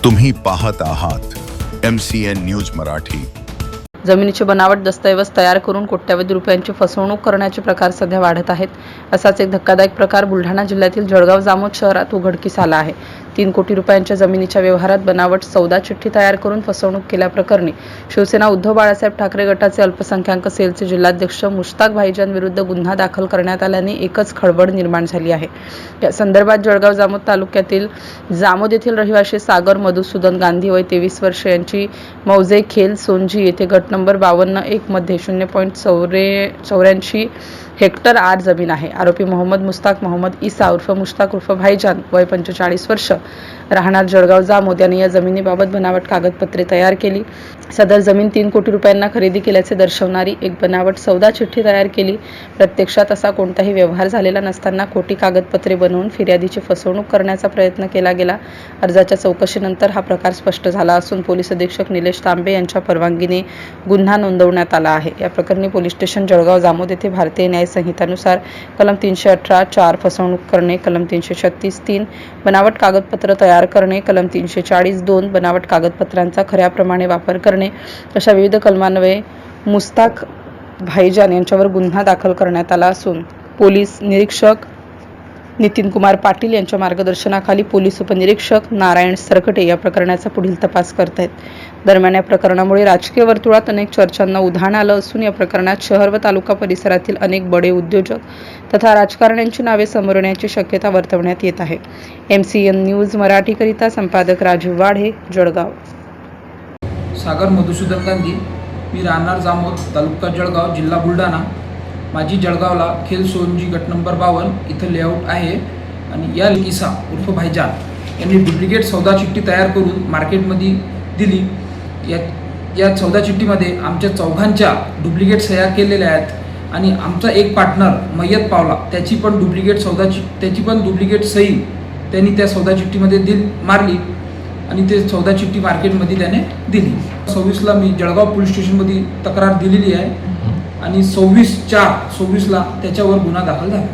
तुम्ही पाहत आहात MCN न्यूज मराठी। जमिनीचे बनावट दस्तऐवज तयार करून कोट्यावधी रुपयांची फसवणूक करण्याचे प्रकार सध्या वाढत आहेत। असाच एक धक्कादायक प्रकार बुलढाणा जिल्ह्यातील जळगाव जामोद शहरात उघडकीस आला आहे। 3 कोटी रुपयांच्या जमिनीच्या व्यवहारात बनावट सौदा चिठ्ठी तयार करून फसवणूक केल्याप्रकरणी शिवसेना उद्धव बाळासाहेब ठाकरे गटाचे अल्पसंख्याक सेलचे जिल्हाध्यक्ष मुश्ताक भाईजान विरुद्ध गुन्हा दाखल करण्यात आल्याने एकच खळबळ निर्माण झाली आहे। या संदर्भात जळगाव जामोद तालुक्यातील जामोद येथील रहिवासी सागर मधुसूदन गांधी वय 23 वर्ष यांची मौजे खेल सोनजी येथे गट नंबर 52-1 मध्ये 0.84 हेक्टर आड जमीन आहे। आरोपी मोहम्मद मुस्ताक मोहम्मद ईसा उर्फ मुश्ताक उर्फ भाईजान वय 45 वर्ष राहणार जळगाव जामोद यांनी या जमिनीबाबत बनावट कागदपत्रे तयार केली। सदर जमीन 3 कोटी रुपयांना खरेदी केल्याचे दर्शवणारी एक बनावट सौदा चिठ्ठी तयार केली। प्रत्यक्षात असा कोणताही व्यवहार झालेला नसताना खोटी कागदपत्रे बनवून फिर्यादीची फसवणूक करण्याचा प्रयत्न केला गेला। अर्जाच्या चौकशीनंतर हा प्रकार स्पष्ट झाला असून पोलीस अधीक्षक निलेश तांबे यांच्या परवानगीने गुन्हा नोंदवण्यात आला आहे। या प्रकरणी पोलीस स्टेशन जळगाव जामोद येथे भारतीय न्याय संहितानुसार कलम 318(4) फसवणूक करणे, कलम 336(3) बनावट कागदपत्र तयार करणे, कलम 340(2) बनावट कागदपत्रांचा खऱ्याप्रमाणे वापर करणे अशा विविध कलमान्वये मुस्ताक भाईजान यांच्यावर गुन्हा दाखल करण्यात आला असून पोलीस निरीक्षक नितीन कुमार पाटील यांच्या मार्गदर्शनाखाली पोलीस उपनिरीक्षक नारायण सरकटे या प्रकरणाचा पुढील तपास करत आहेत। दरम्यान या प्रकरणामुळे राजकीय वर्तुळात अनेक चर्चांना उधाण आलं असून या प्रकरणात शहर व तालुका परिसरातील अनेक बडे उद्योजक तथा राजकारण्यांची नावे समोर येण्याची शक्यता वर्तवण्यात येत आहे। MCN न्यूज मराठीकरिता संपादक राजीव वाढे, जळगाव। सागर मधुसूदन गांधी, मी राहणार जामोद, तालुका जळगाव, जिल्हा बुलढाणा। माझी जळगावला खेल सोनजी गट नंबर 52 इथं लेआउट आहे आणि या ईसा उर्फ भाईजान यांनी डुप्लिकेट सौदा चिठ्ठी तयार करून मार्केटमध्ये दिली। या सौदा चिठ्ठीमध्ये आमच्या चौघांच्या डुप्लिकेट सह्या केलेल्या आहेत आणि आमचा एक पार्टनर मयत पावला, त्याची पण डुप्लिकेट सही त्यांनी त्या सौदा चिठ्ठीमध्ये मारली आणि ते सौदा चिठ्ठी मार्केटमध्ये त्याने दिली। 26ला मी जळगाव पोलीस स्टेशनमध्ये तक्रार दिलेली आहे आणि 26/4/24ला त्याच्यावर गुन्हा दाखल झाला।